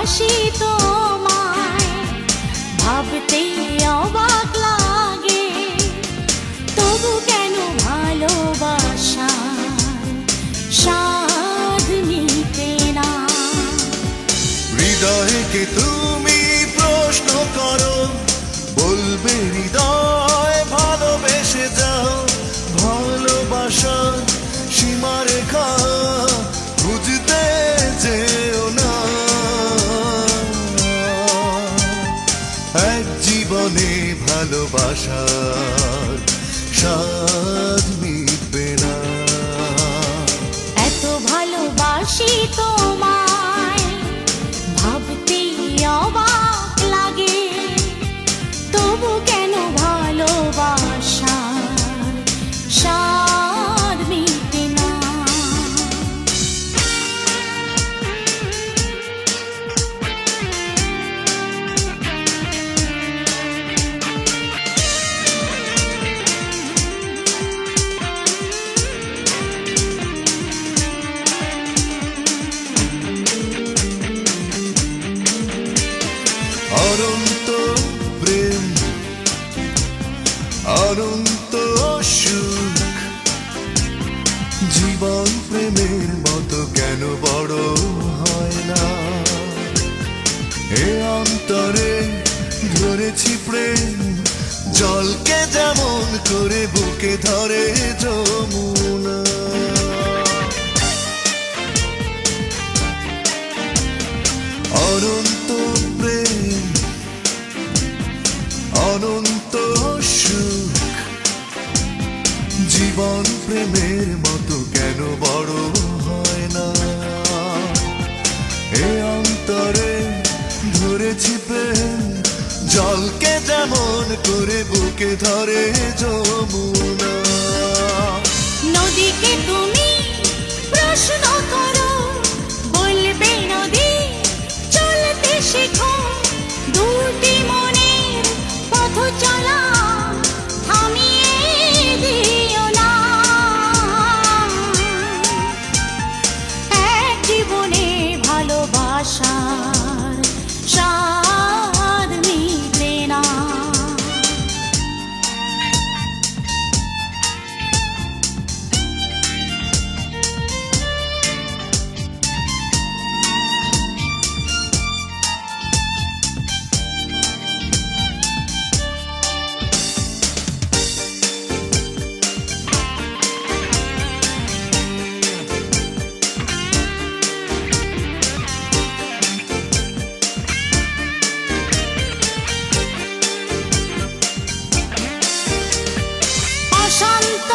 ভালোবাসি তোমায়, ভাবতে অবাক লাগে, তবু কেন ভালোবাসার স্বাদ মিটে না। হৃদয়কে তুমি প্রশ্ন করো, বলবে হৃদয় ভালোবেসে যাও। ভালোবাসার সীমারেখা বুঝতে যেও না। এক জীবনে ভালোবাসার স্বাদ মিটবে না। এত ভালোবাসি তোমায়, ভাবতে অবাক লাগে, তবু কেন ভালোবাসার স্বাদ মিটে না। অনন্ত প্রেম, অনন্ত সুখ, জীবন প্রেমের মতো কেন বড় হয় না। এ অন্তরে ধরেছি প্রেম, জলকে যেমন করে বুকে ধরে যমুনা। অনন্ত প্রেম, অনন্ত সুখ, জীবন প্রেমের মতো কেন বড় হয় না। এ অন্তরে ধরেছি প্রেম, জলকে যেমন করে বুকে ধরে যমুনা। নদীকে তুমি প্রশ্ন করো, বলবে নদী চলতে শেখো। দুটি মনের পথ চলা থামিয়ে দিও না। এক জীবনে ভালোবাসার স্বাদ মিটে না। অশান্ত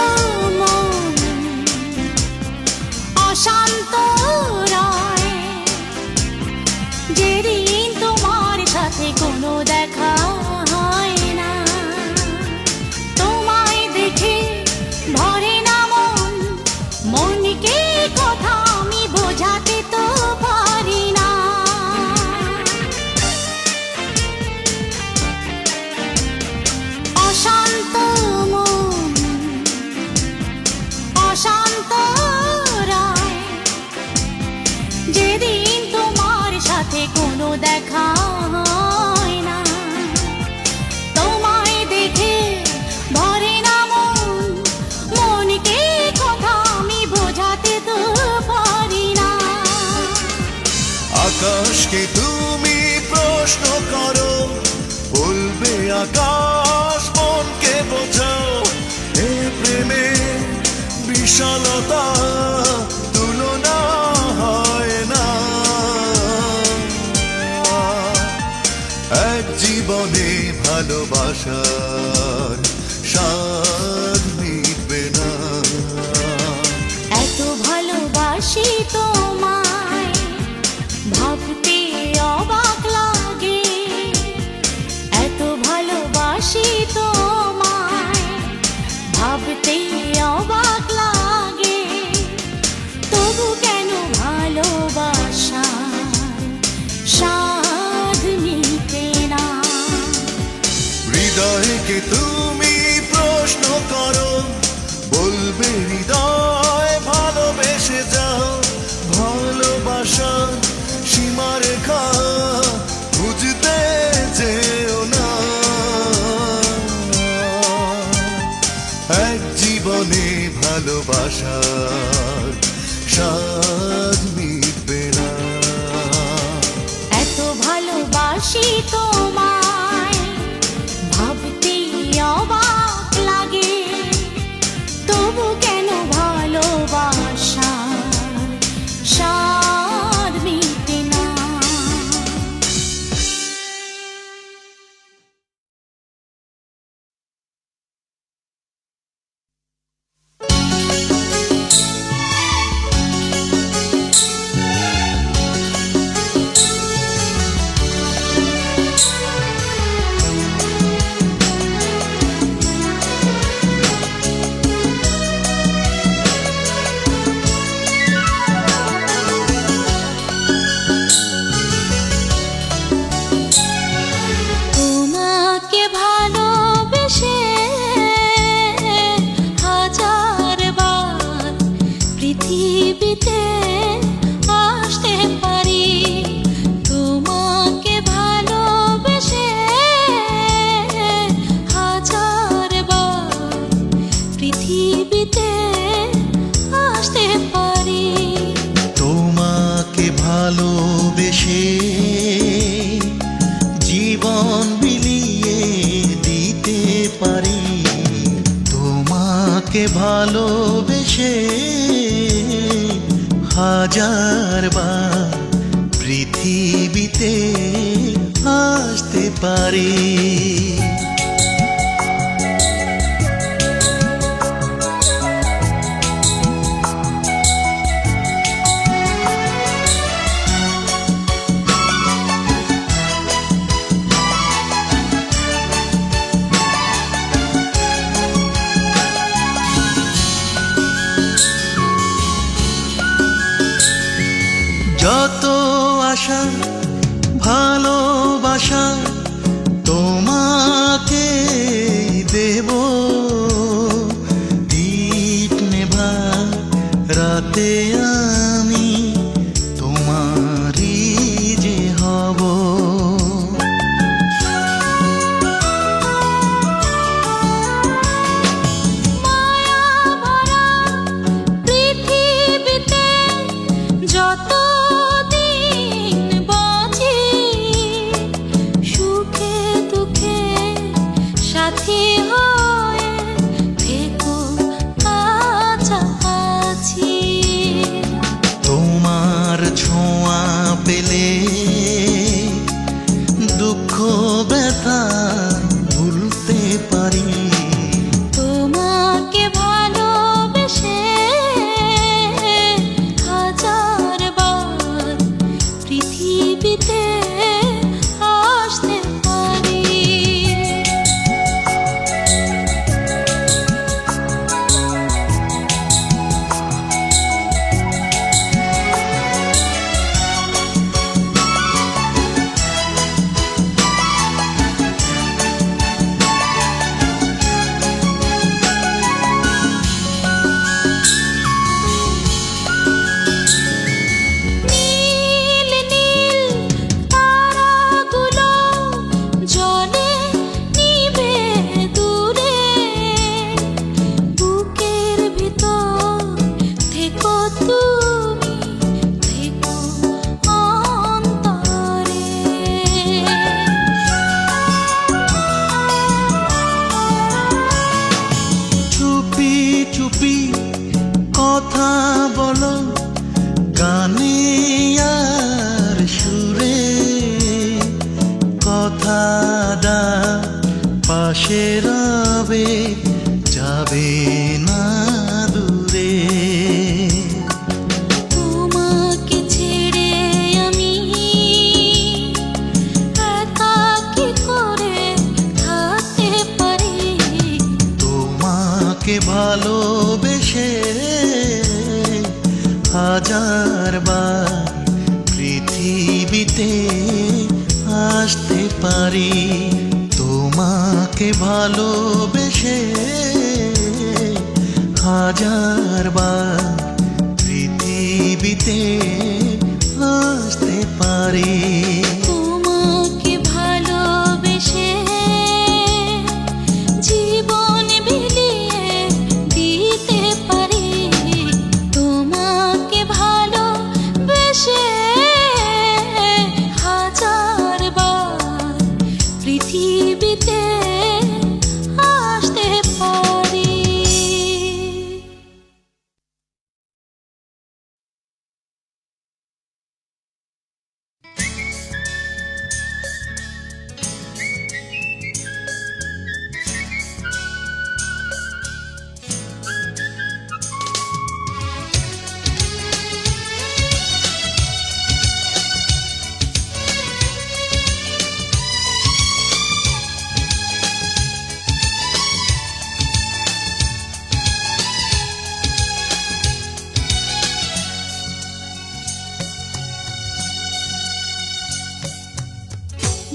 মন, অশান্ত রয়, যেদিন তোমার সাথে কোনো দেখা হয় না। তোমায় দেখে ভরে না মন, মনকে কথা আমি বোঝাতে তো পারি না। অশান্ত মন, অশান্ত রায়, যেদিন তোমার সাথে কোনো দেখা হয় না। তোমায় দেখে ভরে না মন, মনকে কথা আমি বোঝাতে তো পারি না। আকাশকে তুমি প্রশ্ন করো, বলবে আকাশ মনকে বোঝাও। এ প্রেমে বিশালতা তুলনা হয় না। এক জীবনে ভালোবাসার স্বাদ মিটবে না। এত ভালোবাসি তোমায়, ভাবতে অবাক লাগে, এত ভালোবাসি তোমায়, ভাবতে অবাক লাগে, তবু কেন ভালোবাসার স্বাদ মিটে না। হৃদয়কে তুমি প্রশ্ন করো, বলবে হৃদয় ভালোবেসে যাও। ভালোবাসা সীমারেখা ভালোবাসি তোমায়, ভাবতে অবাক লাগে, তবু কেন ভালোবাসার স্বাদ মিটে না। তোমাকে ভালোবেসে হাজারবার পৃথিবীতে আসতে পারি, তোমাকে ভালোবেসে হাজারবার পৃথিবীতে আসতে পারি। তোমাকে ভালোবেসে জীবন বিলিয়ে দিতে পারি, তোমাকে ভালোবেসে হাজারবার পৃথিবীতে আসতে পারি। যত আশা ভালোবাসা তোমাকে দেব, দীপ নেভা রাতে আমি তোমারই যে হব। মায়া ভরা পৃথিবীতে যতদিন বাঁচি, সুখে দুঃখে সাথী হয়ে থেকো কাছাকাছি। তোমার ছোঁয়া পেলে দুঃখ ব্যথা ভুলতে পারি, তোমাকে ভালোবেসে হাজারবার পৃথিবীতে আসতে পারি। নীল নীল তারাগুলো জলে নিভে দূরে, বুকের ভিতর থেকো তুমি, থেকো অন্তরে। চুপি চুপি কথা বলো গানে আর সুরে, কথা দা পাশে রবে যাবে না দূরে। তোমাকে ছেড়ে আমি একা কি করে থাকতে পারি, তোমাকে ভালোবেসে হাজারবার পৃথিবীতে আসতে পারি, তোমাকে ভালোবেসে হাজারবার পৃথিবীতে আসতে পারি। তোমাকে ভালোবেসে জীবন বিলিয়ে দিতে পারি, তোমাকে ভালোবেসে হাজারবার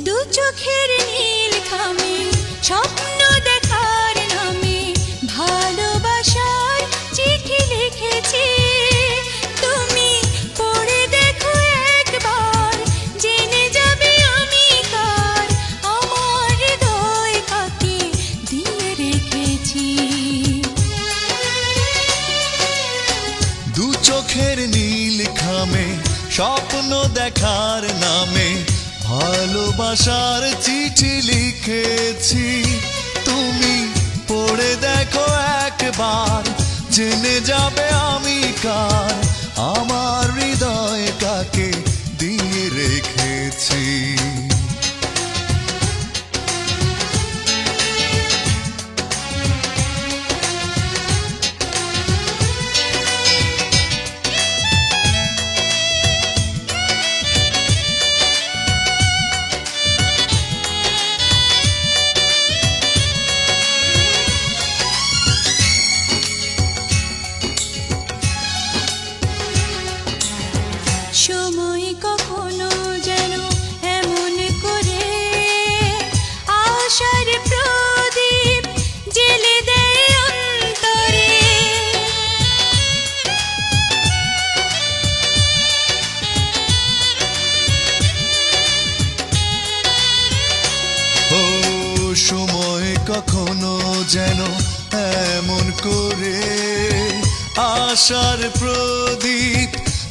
দু চোখের নীল খামে স্বপ্ন দেখার নামে ভালোবাসার চিঠি লিখেছি তুমি পড়ে দেখো একবার জেনে যাবে আমি কার আমার হৃদয় কাকে দিয়ে রেখেছি দু চোখের নীল খামে স্বপ্ন দেখার নামে ভালোবাসার চিঠি লিখেছি তুমি পড়ে দেখো একবার জেনে যাবে আমি কার আমার হৃদয় কাকে দিয়ে রেখেছি সময় কখনো যেন এমন করে আশার প্রদীপ জ্বেলে দেয় অন্তরে ও সময় কখনো যেন এমন করে আশার প্রদীপ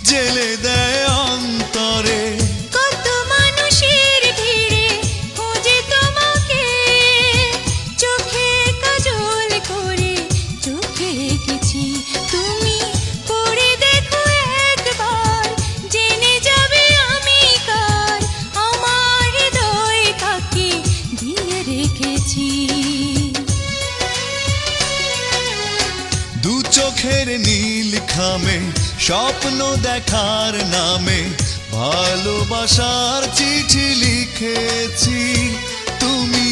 জেলে দেয় অন্তরে কত মানুষের ভিড়ে খোঁজে তোমাকে চোখে কাজল করে চোখে রেখেছি তুমি পড়ে দেখো একবার জেনে যাবে আমি কার আমার হৃদয় কাকে দিয়ে রেখেছি দু চোখের নীল খামে স্বপ্ন দেখার নামে ভালোবাসার চিঠি লিখেছি তুমি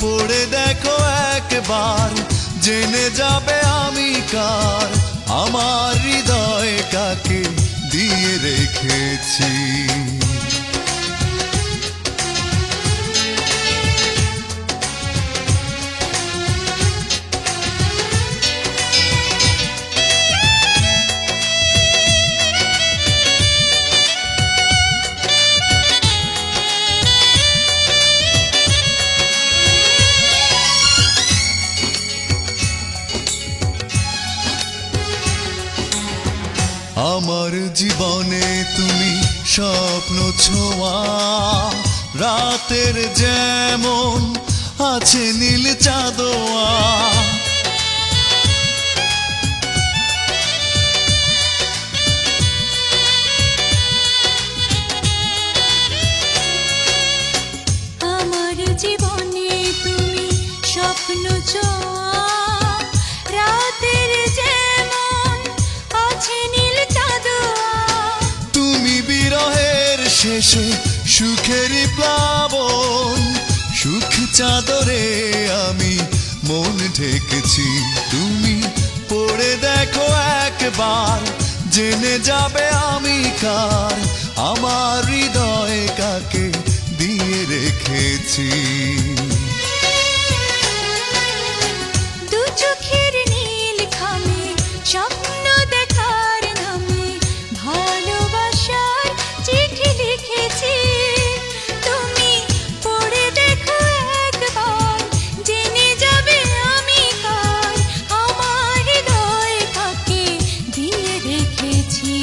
পড়ে দেখো একবার জেনে যাবে আমি কার আমার হৃদয় কাকে দিয়ে রেখেছি আমার জীবনে তুমি স্বপ্ন ছোঁয়া রাতের যেমন আছে নীল চাঁদোয়া আমার জীবনে তুমি স্বপ্ন ছোঁয়া রাতের যেমন আছে নীল চাঁদোয়া তুমি বিরহের শেষে সুখের প্লাবন সুখ চাদরে আমি মন ঢেকেছি তুমি পড়ে দেখো একবার জেনে যাবে আমি কার আমার হৃদয় কাকে দিয়ে রেখেছি দু চোখের নীল খামে স্বপ্ন দেখার নামে ভালোবাসার চিঠি লিখেছি তুমি পড়ে দেখো একবার জেনে যাবে আমি কার আমার হৃদয় কাকে দিয়ে রেখেছি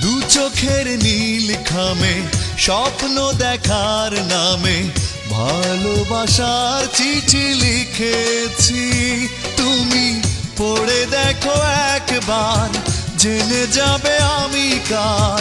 দু চোখের নীল খামে স্বপ্ন দেখার নামে ভালোবাসার চিঠি লিখেছি তুমি পড়ে দেখো একবার জেনে যাবে আমি কার